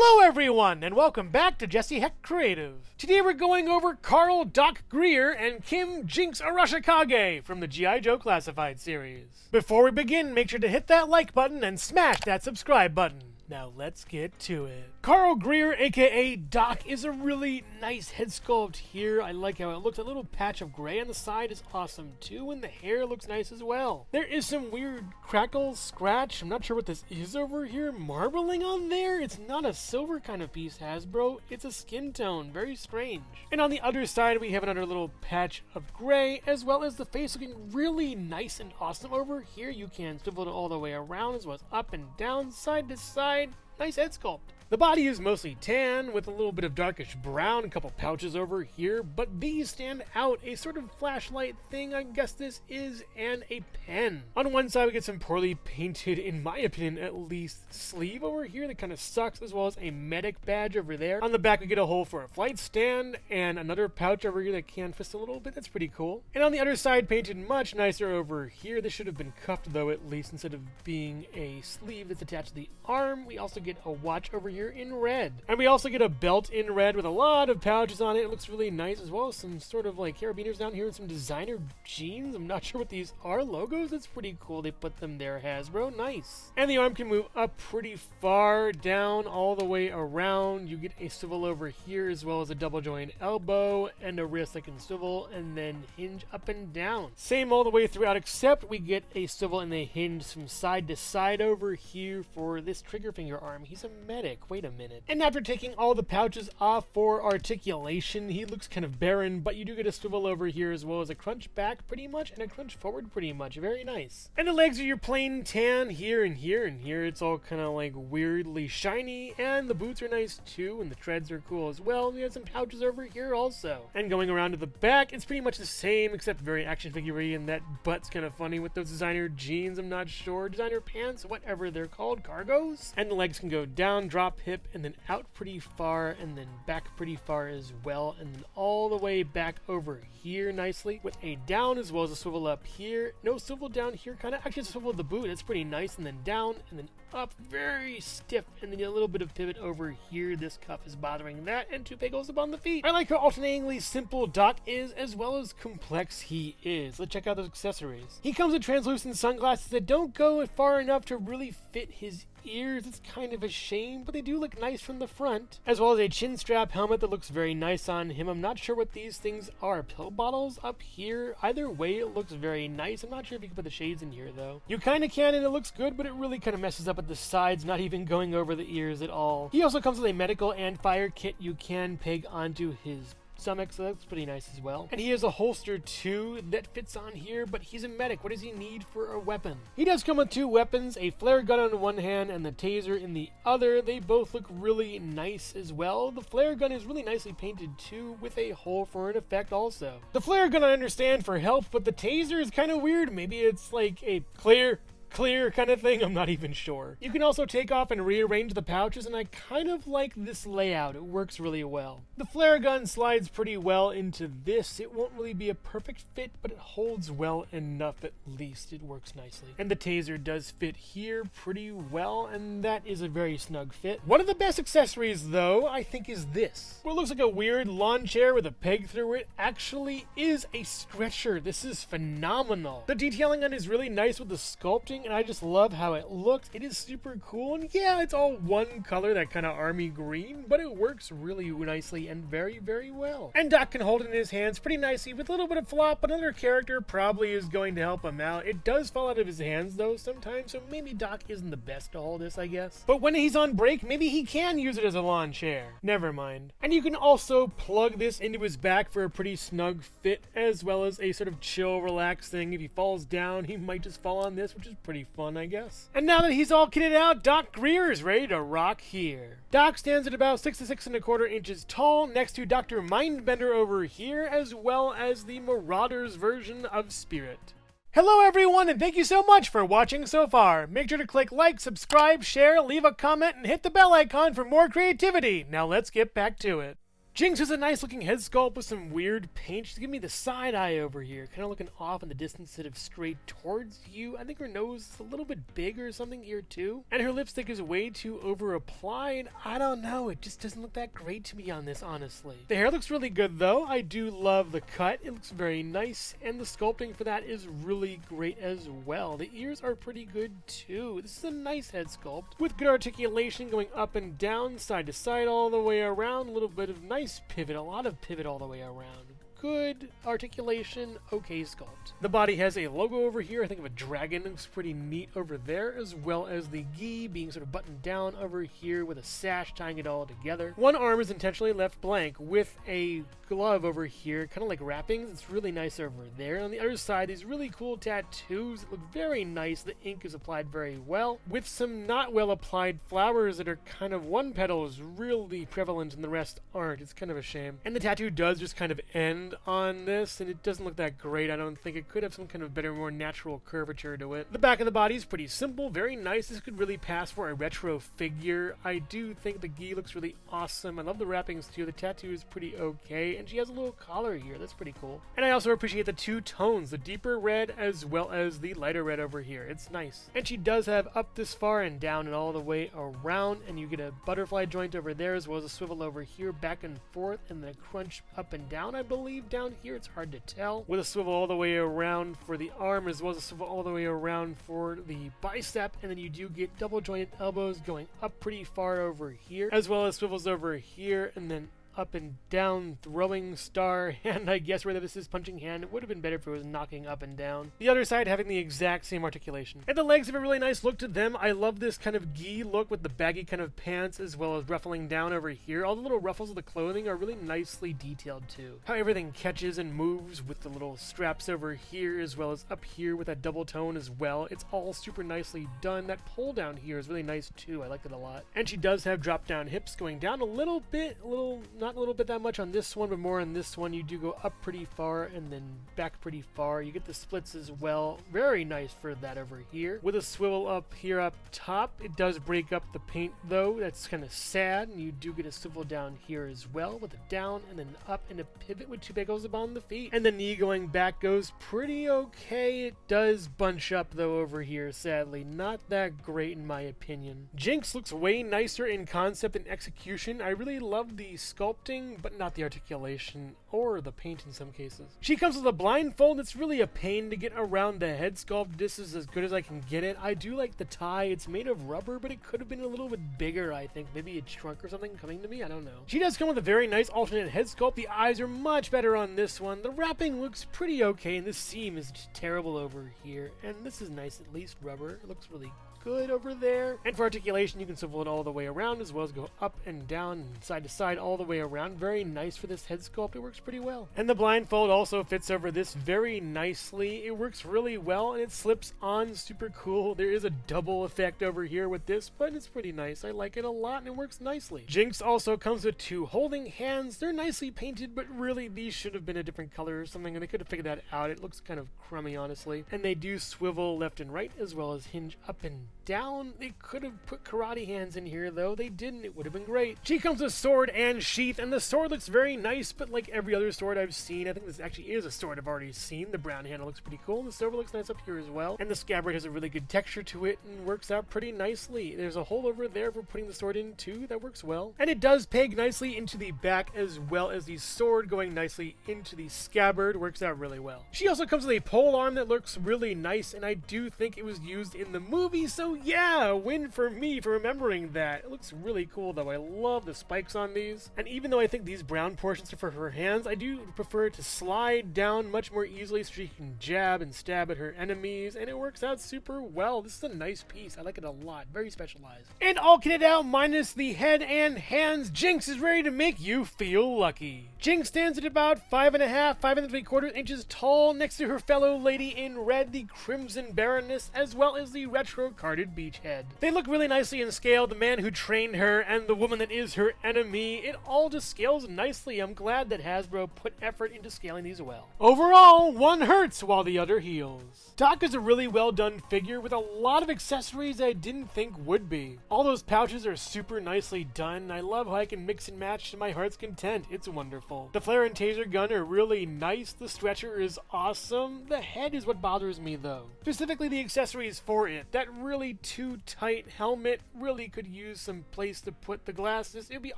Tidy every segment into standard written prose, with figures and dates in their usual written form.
Hello everyone, and welcome back to Jesse Hecht Creative. Today we're going over Carl Doc Greer and Kim Jinx ARASHIKAGE from the G.I. Joe Classified series. Before we begin, make sure to hit that like button and smash that subscribe button. Now let's get to it. Carl Greer, aka Doc, is a really nice head sculpt here. I like how it looks. A little patch of gray on the side is awesome too, and the hair looks nice as well. There is some weird crackle, scratch, I'm not sure what this is over here, marbling on there. It's not a silver kind of piece, Hasbro. It's a skin tone, very strange. And on the other side, we have another little patch of gray, as well as the face looking really nice and awesome over here. You can swivel it all the way around, as well as up and down, side to side. Nice head sculpt. The body is mostly tan with a little bit of darkish brown, a couple pouches over here, but these stand out. A sort of flashlight thing, I guess this is, and a pen. On one side we get some poorly painted, in my opinion at least, sleeve over here that kind of sucks, as well as a medic badge over there. On the back we get a hole for a flight stand and another pouch over here that can twist a little bit. That's pretty cool. And on the other side, painted much nicer over here. This should have been cuffed though, at least, instead of being a sleeve that's attached to the arm. We also get a watch over here in red, and we also get a belt in red with a lot of pouches on it. It looks really nice, as well as some sort of like carabiners down here and some designer jeans. I'm not sure what these are. Logos? That's pretty cool. They put them there, Hasbro. Nice. And the arm can move up pretty far, down, all the way around. You get a swivel over here, as well as a double joint elbow and a wrist that can swivel and then hinge up and down. Same all the way throughout, except we get a swivel and a hinge from side to side over here for this trigger finger arm. He's a medic. Wait a minute. And after taking all the pouches off for articulation, he looks kind of barren, but you do get a swivel over here, as well as a crunch back pretty much and a crunch forward pretty much. Very nice. And the legs are your plain tan here and here and here. It's all kind of like weirdly shiny, and the boots are nice too, and the treads are cool as well. We have some pouches over here also. And going around to the back, it's pretty much the same, except very action figure-y, and that butt's kind of funny with those designer jeans. I'm not sure. Designer pants, whatever they're called, cargos. And the legs can go down, drop, hip, and then out pretty far, and then back pretty far as well, and then all the way back over here nicely with a down, as well as a swivel up here. No swivel down here, kind of. Actually, a swivel of the boot. It's pretty nice, and then down, and then up, very stiff, and then a little bit of pivot over here. This cuff is bothering that, and two big holes up on the feet. I like how alternatingly simple Doc is, as well as complex he is. Let's check out those accessories. He comes with translucent sunglasses that don't go far enough to really fit his ears. It's kind of a shame, but they do look nice from the front, as well as a chin strap helmet that looks very nice on him. I'm not sure what these things are. Pill bottles up here. Either way, it looks very nice. I'm not sure if you can put the shades in here though. You kind of can, and it looks good, but it really kind of messes up at the sides, not even going over the ears at all. He also comes with a medical and fire kit you can peg onto his stomach, so that's pretty nice as well. And he has a holster too that fits on here, but he's a medic. What does he need for a weapon? He does come with two weapons, a flare gun on one hand and the taser in the other. They both look really nice as well. The flare gun is really nicely painted too, with a hole for an effect also. The flare gun I understand for help, but the taser is kind of weird. Maybe it's like a clear kind of thing. I'm not even sure. You can also take off and rearrange the pouches, and I kind of like this layout. It works really well. The flare gun slides pretty well into this. It won't really be a perfect fit, but it holds well enough at least. It works nicely. And the taser does fit here pretty well, and that is a very snug fit. One of the best accessories though, I think, is this. What looks like a weird lawn chair with a peg through it actually is a stretcher. This is phenomenal. The detailing on it is really nice with the sculpting, and I just love how it looks. It is super cool, and yeah, it's all one color, that kind of army green, but it works really nicely and very, very well. And Doc can hold it in his hands pretty nicely with a little bit of flop. Another character probably is going to help him out. It does fall out of his hands though sometimes, so maybe Doc isn't the best to hold this, I guess. But when he's on break, maybe he can use it as a lawn chair. Never mind. And you can also plug this into his back for a pretty snug fit, as well as a sort of chill, relaxed thing. If he falls down, he might just fall on this, which is pretty fun, I guess. And now that he's all kitted out, Doc Greer is ready to rock here. Doc stands at about 6 to 6¼ inches tall, next to Dr. Mindbender over here, as well as the Marauders version of Spirit. Hello everyone, and thank you so much for watching so far. Make sure to click like, subscribe, share, leave a comment, and hit the bell icon for more creativity. Now let's get back to it. Jinx has a nice looking head sculpt with some weird paint. She's giving me the side eye over here, kind of looking off in the distance instead of straight towards you. I think her nose is a little bit big or something here too. And her lipstick is way too over applied. I don't know, it just doesn't look that great to me on this, honestly. The hair looks really good though. I do love the cut. It looks very nice, and the sculpting for that is really great as well. The ears are pretty good too. This is a nice head sculpt with good articulation going up and down, side to side, all the way around. A little bit of nice pivot, a lot of pivot all the way around. Good articulation, okay sculpt. The body has a logo over here, I think of a dragon, looks pretty neat over there, as well as the gi being sort of buttoned down over here with a sash tying it all together. One arm is intentionally left blank with a glove over here, kind of like wrappings. It's really nice over there. On the other side, these really cool tattoos that look very nice. The ink is applied very well, with some not well applied flowers that are kind of, one petal is really prevalent and the rest aren't. It's kind of a shame. And the tattoo does just kind of end on this, and it doesn't look that great. I don't think. It could have some kind of better, more natural curvature to it. The back of the body is pretty simple, very nice. This could really pass for a retro figure. I do think the gi looks really awesome. I love the wrappings too. The tattoo is pretty okay, and she has a little collar here. That's pretty cool. And I also appreciate the two tones, the deeper red as well as the lighter red over here. It's nice. And she does have up this far and down and all the way around, and you get a butterfly joint over there as well as a swivel over here, back and forth, and then a crunch up and down, I believe. Down here, it's hard to tell, with a swivel all the way around for the arm as well as a swivel all the way around for the bicep, and then you do get double jointed elbows going up pretty far over here, as well as swivels over here, and then up and down, throwing star, and I guess whether this is punching hand, it would have been better if it was knocking up and down. The other side having the exact same articulation. And the legs have a really nice look to them. I love this kind of gi look with the baggy kind of pants as well as ruffling down over here. All the little ruffles of the clothing are really nicely detailed too. How everything catches and moves with the little straps over here as well as up here with that double tone as well. It's all super nicely done. That pull down here is really nice too. I like it a lot. And she does have drop down hips going down a little bit, not a little bit that much on this one, but more on this one. You do go up pretty far and then back pretty far. You get the splits as well. Very nice for that over here. With a swivel up here up top. It does break up the paint though. That's kind of sad. And you do get a swivel down here as well with a down and then up and a pivot with two bagels upon the feet. And the knee going back goes pretty okay. It does bunch up though over here, sadly. Not that great in my opinion. Jinx looks way nicer in concept and execution. I really love the sculpting, but not the articulation or the paint in some cases. She comes with a blindfold. It's really a pain to get around the head sculpt. This is as good as I can get it. I do like the tie. It's made of rubber, but it could have been a little bit bigger, I think. Maybe it shrunk or something coming to me. I don't know. She does come with a very nice alternate head sculpt. The eyes are much better on this one. The wrapping looks pretty okay, and this seam is just terrible over here. And this is nice, at least rubber. It looks really good over there. And for articulation, you can swivel it all the way around as well as go up and down and side to side all the way around. Very nice for this head sculpt. It works pretty well. And the blindfold also fits over this very nicely. It works really well and it slips on super cool. There is a double effect over here with this, but it's pretty nice. I like it a lot and it works nicely. Jinx also comes with two holding hands. They're nicely painted, but really these should have been a different color or something, and they could have figured that out. It looks kind of crummy, honestly. And they do swivel left and right as well as hinge up and down. They could have put karate hands in here though. They didn't. It would have been great. She comes with sword and sheath, and the sword looks very nice, but like every other sword I've seen, I think this actually is a sword I've already seen. The brown handle looks pretty cool, and the silver looks nice up here as well. And the scabbard has a really good texture to it and works out pretty nicely. There's a hole over there for putting the sword in too. That works well. And it does peg nicely into the back as well as the sword going nicely into the scabbard. Works out really well. She also comes with a pole arm that looks really nice, and I do think it was used in the movie, so yeah, a win for me for remembering that. It looks really cool though. I love the spikes on these. And even though I think these brown portions are for her hands, I do prefer it to slide down much more easily so she can jab and stab at her enemies, and it works out super well. This is a nice piece. I like it a lot. Very specialized. And all kitted out minus the head and hands, Jinx is ready to make you feel lucky. Jinx stands at about 5.5, 5.75 inches tall next to her fellow lady in red, the Crimson Baroness, as well as the retro carded beach head. They look really nicely in scale, the man who trained her and the woman that is her enemy. It all all just scales nicely. I'm glad that Hasbro put effort into scaling these well. Overall, one hurts while the other heals. Doc is a really well done figure with a lot of accessories I didn't think would be. All those pouches are super nicely done. I love how I can mix and match to my heart's content. It's wonderful. The flare and taser gun are really nice. The stretcher is awesome. The head is what bothers me though. Specifically the accessories for it. That really too tight helmet really could use some place to put the glasses. It'd be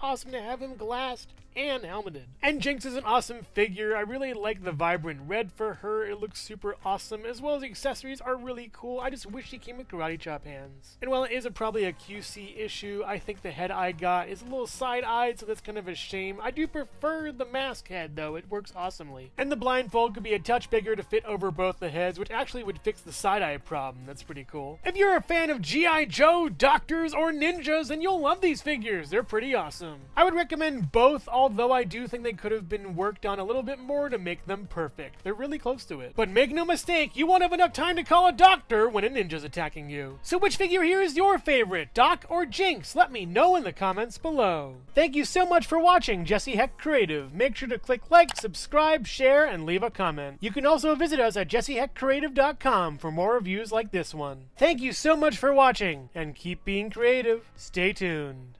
awesome to have him glassed and helmeted. And Jinx is an awesome figure. I really like the vibrant red for her. It looks super awesome, as well as the accessories are really cool. I just wish she came with karate chop hands. And while it is probably a QC issue, I think the head I got is a little side-eyed, so that's kind of a shame. I do prefer the mask head though. It works awesomely. And the blindfold could be a touch bigger to fit over both the heads, which actually would fix the side-eye problem. That's pretty cool. If you're a fan of G.I. Joe, Doctors, or Ninjas, then you'll love these figures. They're pretty awesome. I would recommend both, although I do think they could have been worked on a little bit more to make them perfect. They're really close to it. But make no mistake, you won't have enough time to call a doctor when a ninja's attacking you. So which figure here is your favorite, Doc or Jinx? Let me know in the comments below. Thank you so much for watching Jesse Hecht Creative. Make sure to click like, subscribe, share, and leave a comment. You can also visit us at jessehechtcreative.com for more reviews like this one. Thank you so much for watching, and keep being creative. Stay tuned.